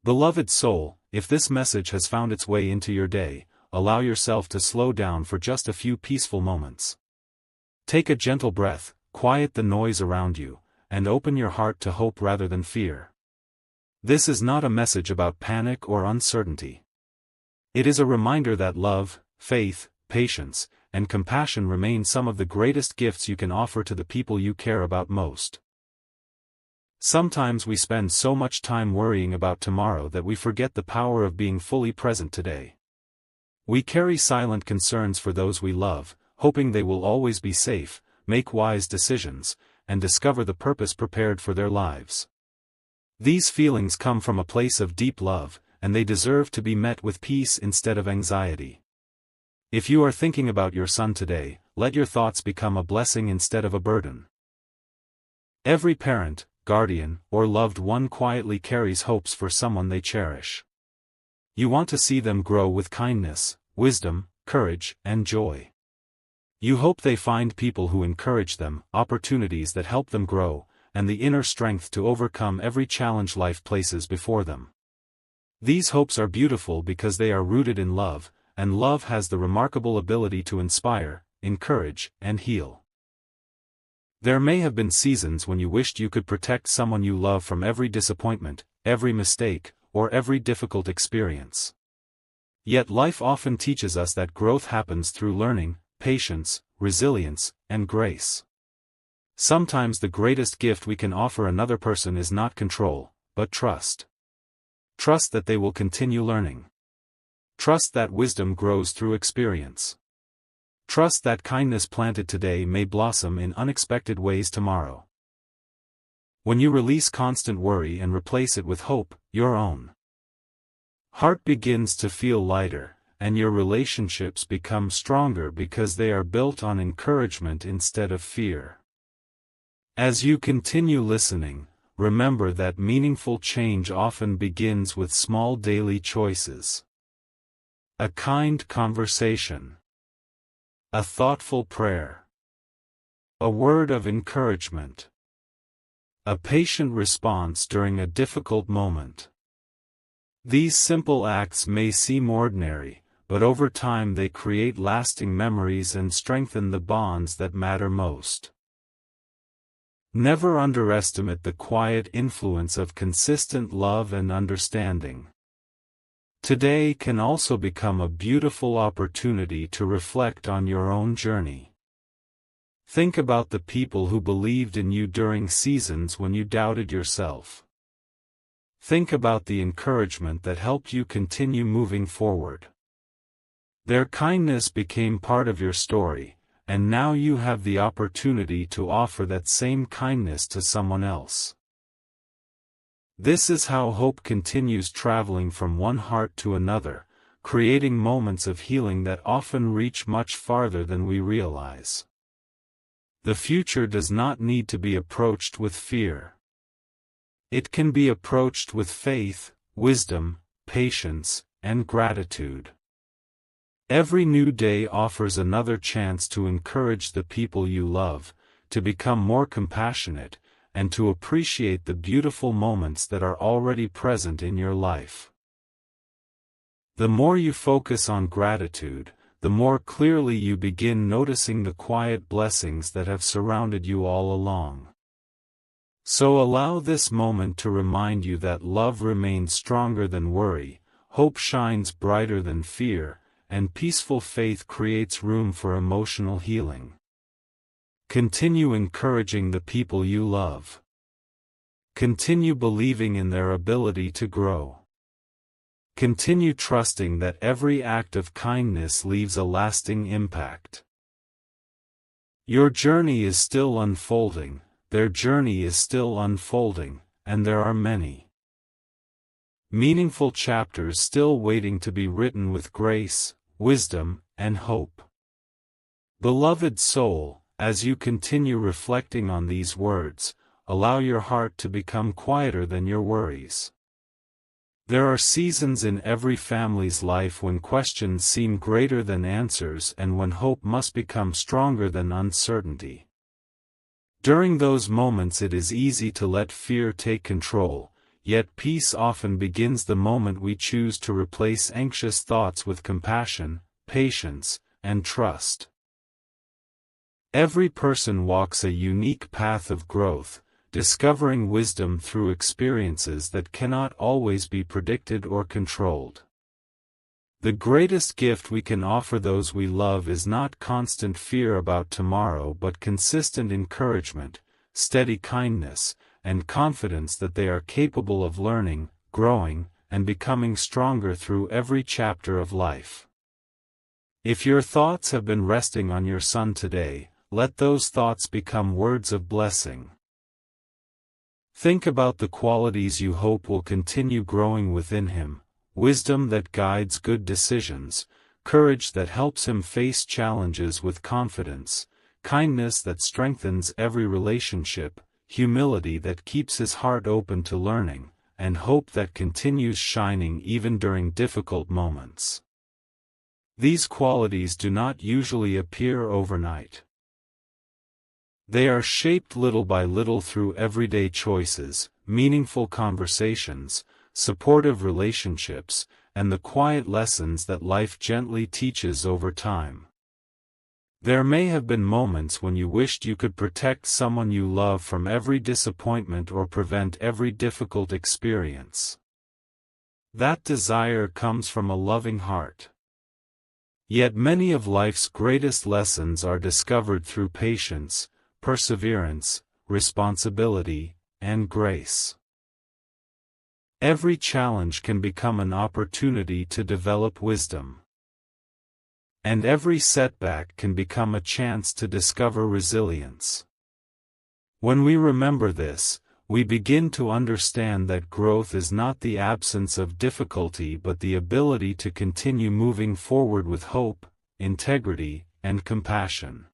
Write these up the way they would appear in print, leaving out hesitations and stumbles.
Beloved soul, if this message has found its way into your day, allow yourself to slow down for just a few peaceful moments. Take a gentle breath, quiet the noise around you, and open your heart to hope rather than fear. This is not a message about panic or uncertainty. It is a reminder that love, faith, patience, and compassion remain some of the greatest gifts you can offer to the people you care about most. Sometimes we spend so much time worrying about tomorrow that we forget the power of being fully present today. We carry silent concerns for those we love, hoping they will always be safe, make wise decisions, and discover the purpose prepared for their lives. These feelings come from a place of deep love, and they deserve to be met with peace instead of anxiety. If you are thinking about your son today, let your thoughts become a blessing instead of a burden. Every parent, guardian, or loved one quietly carries hopes for someone they cherish. You want to see them grow with kindness, wisdom, courage, and joy. You hope they find people who encourage them, opportunities that help them grow, and the inner strength to overcome every challenge life places before them. These hopes are beautiful because they are rooted in love, and love has the remarkable ability to inspire, encourage, and heal. There may have been seasons when you wished you could protect someone you love from every disappointment, every mistake, or every difficult experience. Yet life often teaches us that growth happens through learning, patience, resilience, and grace. Sometimes the greatest gift we can offer another person is not control, but trust. Trust that they will continue learning. Trust that wisdom grows through experience. Trust that kindness planted today may blossom in unexpected ways tomorrow. When you release constant worry and replace it with hope, your own heart begins to feel lighter, and your relationships become stronger because they are built on encouragement instead of fear. As you continue listening, remember that meaningful change often begins with small daily choices. A kind conversation. A thoughtful prayer. A word of encouragement. A patient response during a difficult moment. These simple acts may seem ordinary, but over time they create lasting memories and strengthen the bonds that matter most. Never underestimate the quiet influence of consistent love and understanding. Today can also become a beautiful opportunity to reflect on your own journey. Think about the people who believed in you during seasons when you doubted yourself. Think about the encouragement that helped you continue moving forward. Their kindness became part of your story, and now you have the opportunity to offer that same kindness to someone else. This is how hope continues traveling from one heart to another, creating moments of healing that often reach much farther than we realize. The future does not need to be approached with fear. It can be approached with faith, wisdom, patience, and gratitude. Every new day offers another chance to encourage the people you love, to become more compassionate, and to appreciate the beautiful moments that are already present in your life. The more you focus on gratitude, the more clearly you begin noticing the quiet blessings that have surrounded you all along. So allow this moment to remind you that love remains stronger than worry, hope shines brighter than fear, and peaceful faith creates room for emotional healing. Continue encouraging the people you love. Continue believing in their ability to grow. Continue trusting that every act of kindness leaves a lasting impact. Your journey is still unfolding, their journey is still unfolding, and there are many meaningful chapters still waiting to be written with grace, wisdom, and hope. Beloved soul, as you continue reflecting on these words, allow your heart to become quieter than your worries. There are seasons in every family's life when questions seem greater than answers and when hope must become stronger than uncertainty. During those moments it is easy to let fear take control, yet peace often begins the moment we choose to replace anxious thoughts with compassion, patience, and trust. Every person walks a unique path of growth, discovering wisdom through experiences that cannot always be predicted or controlled. The greatest gift we can offer those we love is not constant fear about tomorrow but consistent encouragement, steady kindness, and confidence that they are capable of learning, growing, and becoming stronger through every chapter of life. If your thoughts have been resting on your son today, let those thoughts become words of blessing. Think about the qualities you hope will continue growing within him: wisdom that guides good decisions, courage that helps him face challenges with confidence, kindness that strengthens every relationship, humility that keeps his heart open to learning, and hope that continues shining even during difficult moments. These qualities do not usually appear overnight. They are shaped little by little through everyday choices, meaningful conversations, supportive relationships, and the quiet lessons that life gently teaches over time. There may have been moments when you wished you could protect someone you love from every disappointment or prevent every difficult experience. That desire comes from a loving heart. Yet many of life's greatest lessons are discovered through patience, perseverance, responsibility, and grace. Every challenge can become an opportunity to develop wisdom. And every setback can become a chance to discover resilience. When we remember this, we begin to understand that growth is not the absence of difficulty but the ability to continue moving forward with hope, integrity, and compassion.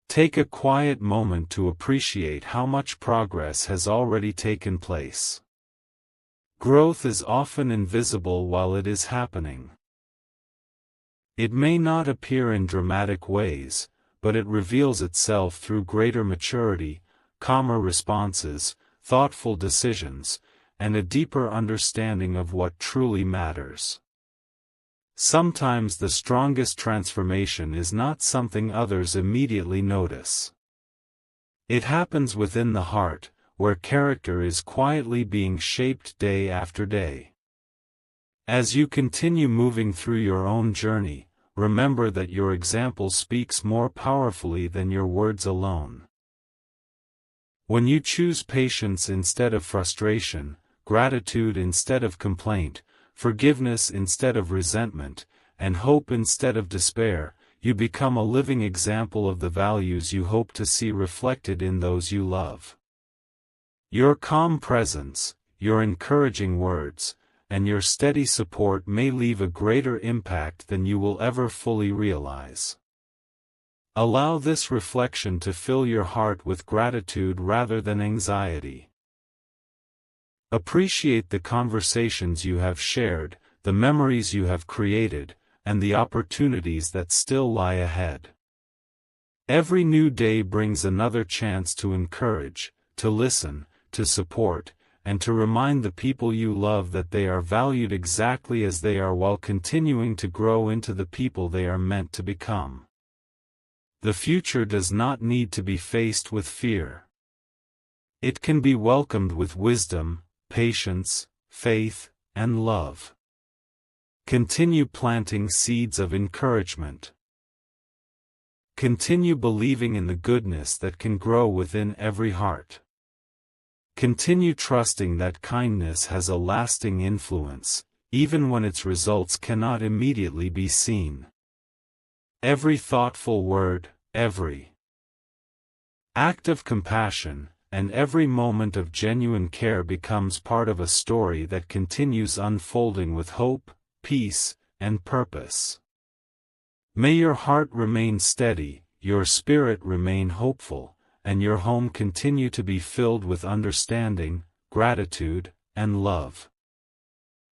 Take a quiet moment to appreciate how much progress has already taken place. Growth is often invisible while it is happening. It may not appear in dramatic ways, but it reveals itself through greater maturity, calmer responses, thoughtful decisions, and a deeper understanding of what truly matters. Sometimes the strongest transformation is not something others immediately notice. It happens within the heart, where character is quietly being shaped day after day. As you continue moving through your own journey, remember that your example speaks more powerfully than your words alone. When you choose patience instead of frustration, gratitude instead of complaint, forgiveness instead of resentment, and hope instead of despair, you become a living example of the values you hope to see reflected in those you love. Your calm presence, your encouraging words, and your steady support may leave a greater impact than you will ever fully realize. Allow this reflection to fill your heart with gratitude rather than anxiety. Appreciate the conversations you have shared, the memories you have created, and the opportunities that still lie ahead. Every new day brings another chance to encourage, to listen, to support, and to remind the people you love that they are valued exactly as they are while continuing to grow into the people they are meant to become. The future does not need to be faced with fear. It can be welcomed with wisdom, patience, faith, and love. Continue planting seeds of encouragement. Continue believing in the goodness that can grow within every heart. Continue trusting that kindness has a lasting influence, even when its results cannot immediately be seen. Every thoughtful word, every act of compassion, and every moment of genuine care becomes part of a story that continues unfolding with hope, peace, and purpose. May your heart remain steady, your spirit remain hopeful, and your home continue to be filled with understanding, gratitude, and love.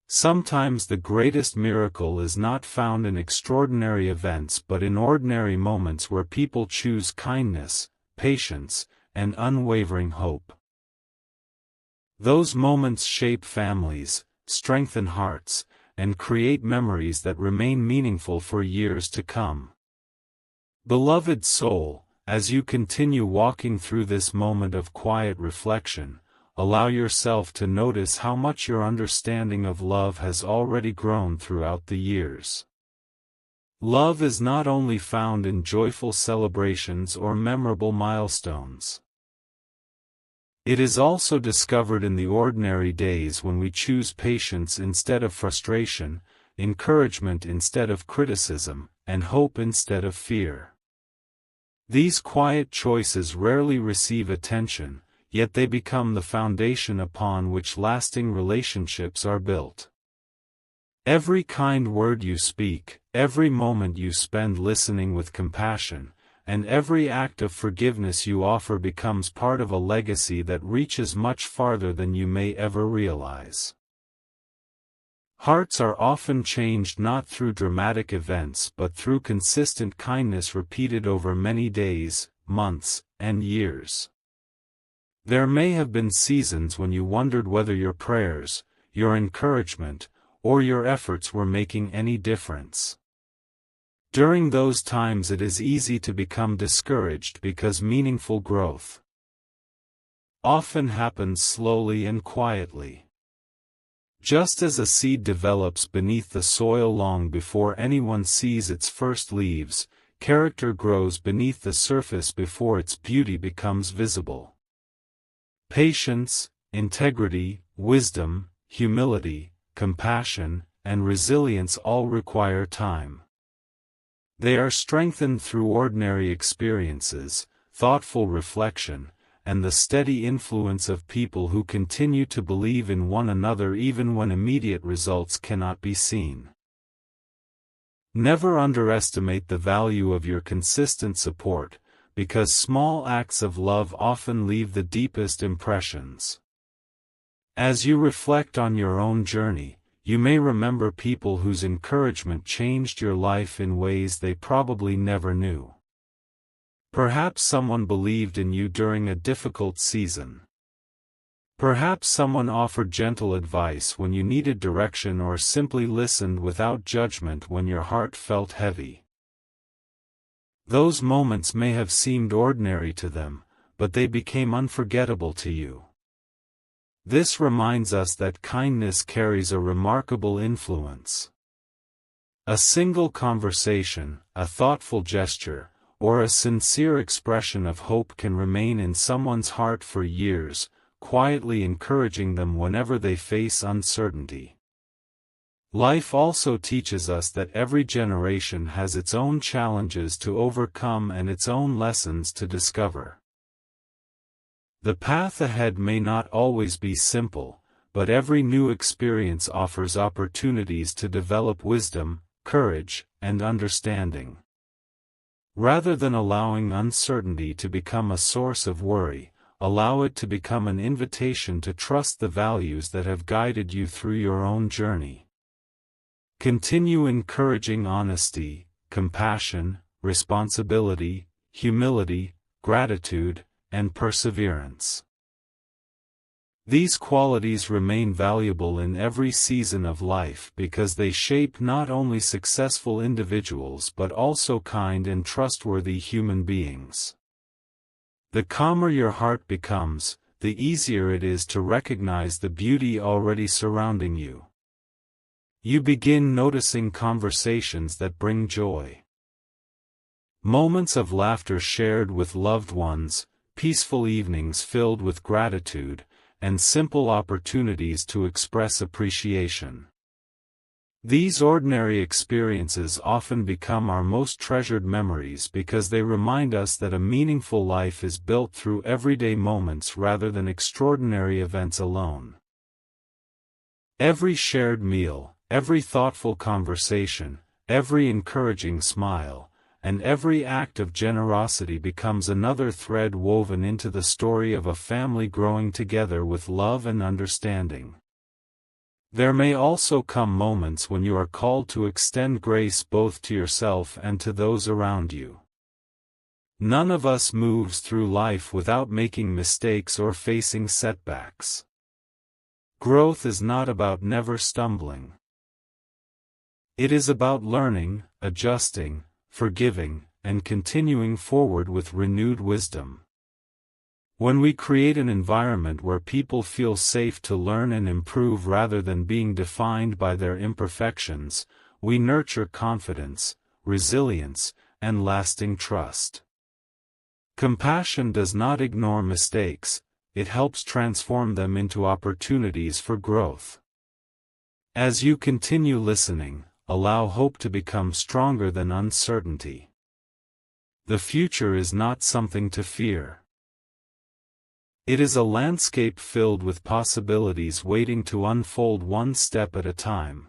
Sometimes the greatest miracle is not found in extraordinary events but in ordinary moments where people choose kindness, patience, and unwavering hope. Those moments shape families, strengthen hearts, and create memories that remain meaningful for years to come. Beloved soul, as you continue walking through this moment of quiet reflection, allow yourself to notice how much your understanding of love has already grown throughout the years. Love is not only found in joyful celebrations or memorable milestones. It is also discovered in the ordinary days when we choose patience instead of frustration, encouragement instead of criticism, and hope instead of fear. These quiet choices rarely receive attention, yet they become the foundation upon which lasting relationships are built. Every kind word you speak, every moment you spend listening with compassion, and every act of forgiveness you offer becomes part of a legacy that reaches much farther than you may ever realize. Hearts are often changed not through dramatic events but through consistent kindness repeated over many days, months, and years. There may have been seasons when you wondered whether your prayers, your encouragement, or your efforts were making any difference. During those times it is easy to become discouraged because meaningful growth often happens slowly and quietly. Just as a seed develops beneath the soil long before anyone sees its first leaves, character grows beneath the surface before its beauty becomes visible. Patience, integrity, wisdom, humility, compassion, and resilience all require time. They are strengthened through ordinary experiences, thoughtful reflection, and the steady influence of people who continue to believe in one another even when immediate results cannot be seen. Never underestimate the value of your consistent support, because small acts of love often leave the deepest impressions. As you reflect on your own journey, you may remember people whose encouragement changed your life in ways they probably never knew. Perhaps someone believed in you during a difficult season. Perhaps someone offered gentle advice when you needed direction or simply listened without judgment when your heart felt heavy. Those moments may have seemed ordinary to them, but they became unforgettable to you. This reminds us that kindness carries a remarkable influence. A single conversation, a thoughtful gesture, or a sincere expression of hope can remain in someone's heart for years, quietly encouraging them whenever they face uncertainty. Life also teaches us that every generation has its own challenges to overcome and its own lessons to discover. The path ahead may not always be simple, but every new experience offers opportunities to develop wisdom, courage, and understanding. Rather than allowing uncertainty to become a source of worry, allow it to become an invitation to trust the values that have guided you through your own journey. Continue encouraging honesty, compassion, responsibility, humility, gratitude, and perseverance. These qualities remain valuable in every season of life because they shape not only successful individuals but also kind and trustworthy human beings. The calmer your heart becomes, the easier it is to recognize the beauty already surrounding you. You begin noticing conversations that bring joy. Moments of laughter shared with loved ones, peaceful evenings filled with gratitude, and simple opportunities to express appreciation. These ordinary experiences often become our most treasured memories because they remind us that a meaningful life is built through everyday moments rather than extraordinary events alone. Every shared meal, every thoughtful conversation, every encouraging smile, and every act of generosity becomes another thread woven into the story of a family growing together with love and understanding. There may also come moments when you are called to extend grace both to yourself and to those around you. None of us moves through life without making mistakes or facing setbacks. Growth is not about never stumbling. It is about learning, adjusting, forgiving, and continuing forward with renewed wisdom. When we create an environment where people feel safe to learn and improve rather than being defined by their imperfections, we nurture confidence, resilience, and lasting trust. Compassion does not ignore mistakes, it helps transform them into opportunities for growth. As you continue listening, allow hope to become stronger than uncertainty. The future is not something to fear. It is a landscape filled with possibilities waiting to unfold one step at a time.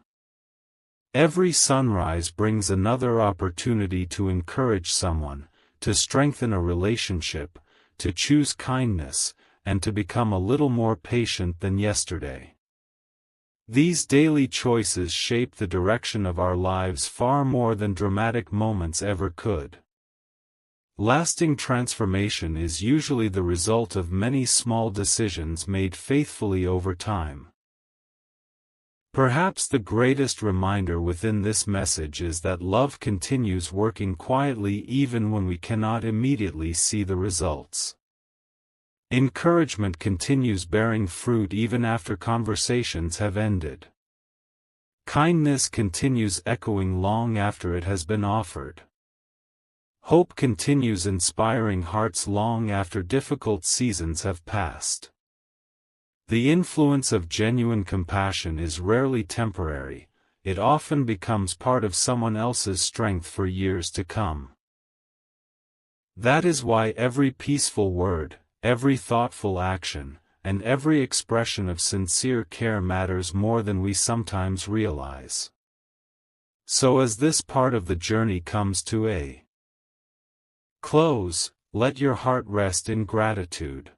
Every sunrise brings another opportunity to encourage someone, to strengthen a relationship, to choose kindness, and to become a little more patient than yesterday. These daily choices shape the direction of our lives far more than dramatic moments ever could. Lasting transformation is usually the result of many small decisions made faithfully over time. Perhaps the greatest reminder within this message is that love continues working quietly even when we cannot immediately see the results. Encouragement continues bearing fruit even after conversations have ended. Kindness continues echoing long after it has been offered. Hope continues inspiring hearts long after difficult seasons have passed. The influence of genuine compassion is rarely temporary, it often becomes part of someone else's strength for years to come. That is why every peaceful word, every thoughtful action, and every expression of sincere care matters more than we sometimes realize. So as this part of the journey comes to a close, let your heart rest in gratitude.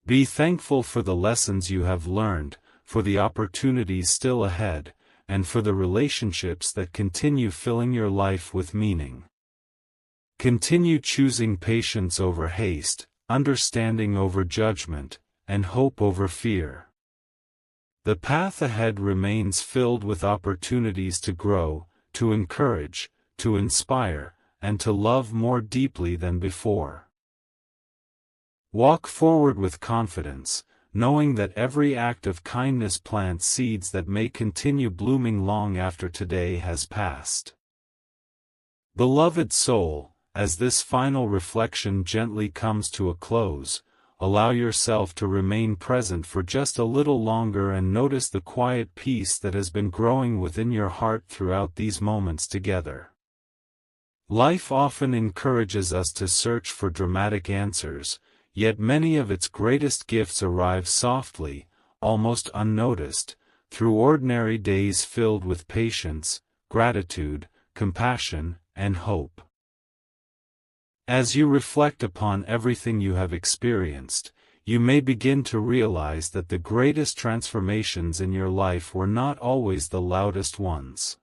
Be thankful for the lessons you have learned, for the opportunities still ahead, and for the relationships that continue filling your life with meaning. Continue choosing patience over haste, understanding over judgment, and hope over fear. The path ahead remains filled with opportunities to grow, to encourage, to inspire, and to love more deeply than before. Walk forward with confidence, knowing that every act of kindness plants seeds that may continue blooming long after today has passed. Beloved soul, as this final reflection gently comes to a close, allow yourself to remain present for just a little longer and notice the quiet peace that has been growing within your heart throughout these moments together. Life often encourages us to search for dramatic answers, yet many of its greatest gifts arrive softly, almost unnoticed, through ordinary days filled with patience, gratitude, compassion, and hope. As you reflect upon everything you have experienced, you may begin to realize that the greatest transformations in your life were not always the loudest ones.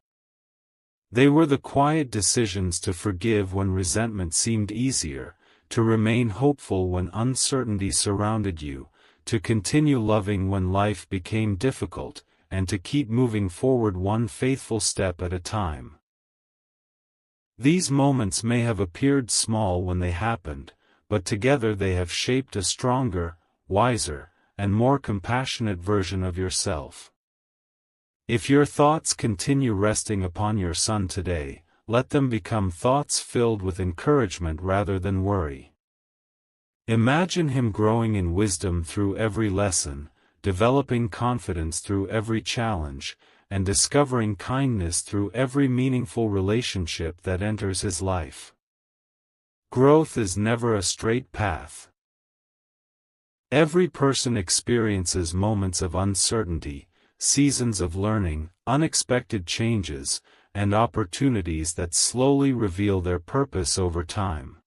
They were the quiet decisions to forgive when resentment seemed easier, to remain hopeful when uncertainty surrounded you, to continue loving when life became difficult, and to keep moving forward one faithful step at a time. These moments may have appeared small when they happened, but together they have shaped a stronger, wiser, and more compassionate version of yourself. If your thoughts continue resting upon your son today, let them become thoughts filled with encouragement rather than worry. Imagine him growing in wisdom through every lesson, developing confidence through every challenge, and discovering kindness through every meaningful relationship that enters his life. Growth is never a straight path. Every person experiences moments of uncertainty, seasons of learning, unexpected changes, and opportunities that slowly reveal their purpose over time.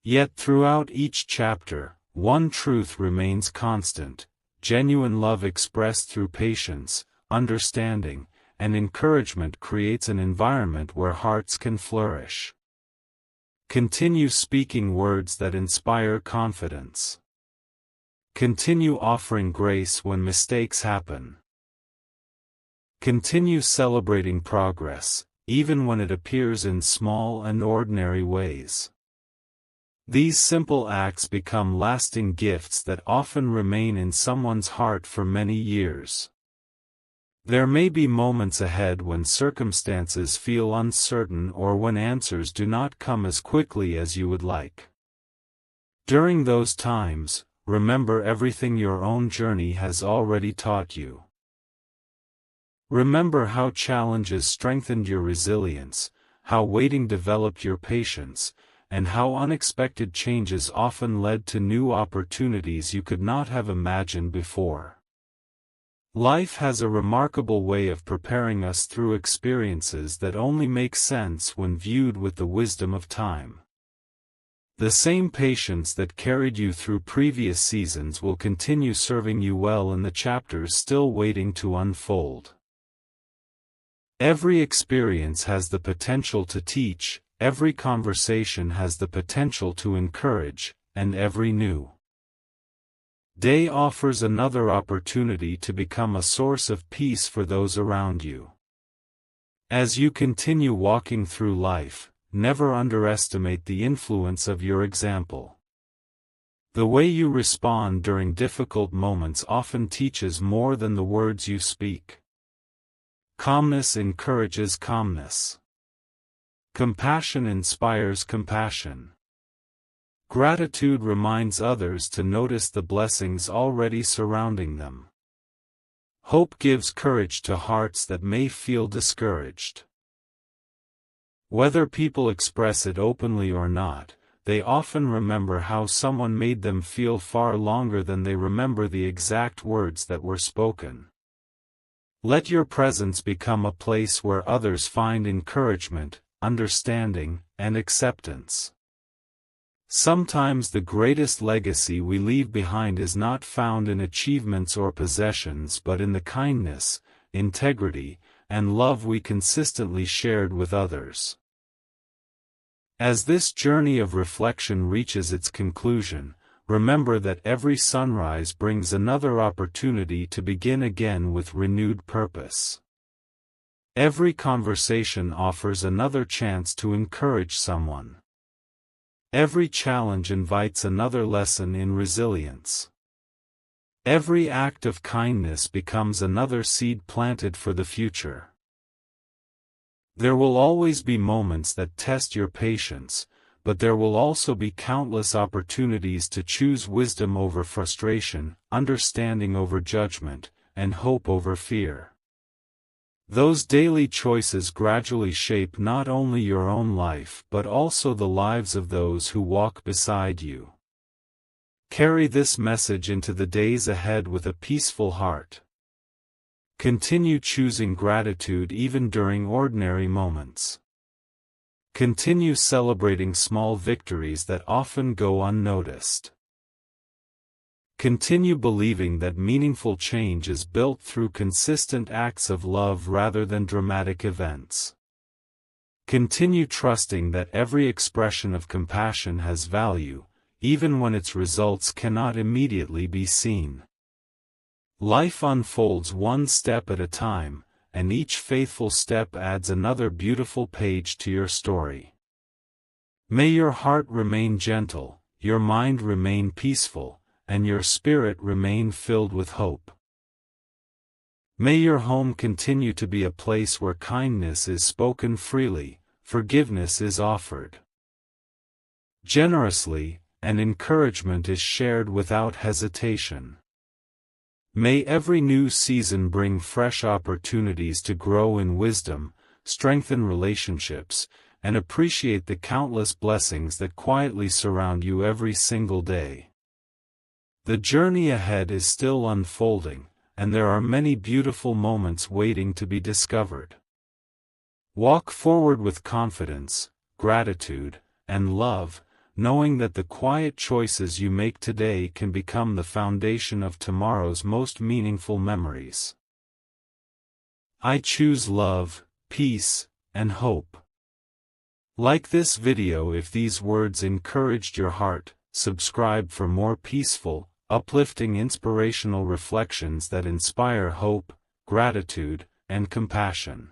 Yet throughout each chapter, one truth remains constant: genuine love expressed through patience, understanding, and encouragement creates an environment where hearts can flourish. Continue speaking words that inspire confidence. Continue offering grace when mistakes happen. Continue celebrating progress, even when it appears in small and ordinary ways. These simple acts become lasting gifts that often remain in someone's heart for many years. There may be moments ahead when circumstances feel uncertain or when answers do not come as quickly as you would like. During those times, remember everything your own journey has already taught you. Remember how challenges strengthened your resilience, how waiting developed your patience, and how unexpected changes often led to new opportunities you could not have imagined before. Life has a remarkable way of preparing us through experiences that only make sense when viewed with the wisdom of time. The same patience that carried you through previous seasons will continue serving you well in the chapters still waiting to unfold. Every experience has the potential to teach, every conversation has the potential to encourage, and every new day offers another opportunity to become a source of peace for those around you. As you continue walking through life, never underestimate the influence of your example. The way you respond during difficult moments often teaches more than the words you speak. Calmness encourages calmness. Compassion inspires compassion. Gratitude reminds others to notice the blessings already surrounding them. Hope gives courage to hearts that may feel discouraged. Whether people express it openly or not, they often remember how someone made them feel far longer than they remember the exact words that were spoken. Let your presence become a place where others find encouragement, understanding, and acceptance. Sometimes the greatest legacy we leave behind is not found in achievements or possessions but in the kindness, integrity, and love we consistently shared with others. As this journey of reflection reaches its conclusion, remember that every sunrise brings another opportunity to begin again with renewed purpose. Every conversation offers another chance to encourage someone. Every challenge invites another lesson in resilience. Every act of kindness becomes another seed planted for the future. There will always be moments that test your patience, but there will also be countless opportunities to choose wisdom over frustration, understanding over judgment, and hope over fear. Those daily choices gradually shape not only your own life but also the lives of those who walk beside you. Carry this message into the days ahead with a peaceful heart. Continue choosing gratitude even during ordinary moments. Continue celebrating small victories that often go unnoticed. Continue believing that meaningful change is built through consistent acts of love rather than dramatic events. Continue trusting that every expression of compassion has value, even when its results cannot immediately be seen. Life unfolds one step at a time, and each faithful step adds another beautiful page to your story. May your heart remain gentle, your mind remain peaceful, and your spirit remain filled with hope. May your home continue to be a place where kindness is spoken freely, forgiveness is offered generously, and encouragement is shared without hesitation. May every new season bring fresh opportunities to grow in wisdom, strengthen relationships, and appreciate the countless blessings that quietly surround you every single day. The journey ahead is still unfolding, and there are many beautiful moments waiting to be discovered. Walk forward with confidence, gratitude, and love, knowing that the quiet choices you make today can become the foundation of tomorrow's most meaningful memories. I choose love, peace, and hope. Like this video if these words encouraged your heart, subscribe for more peaceful, uplifting inspirational reflections that inspire hope, gratitude, and compassion.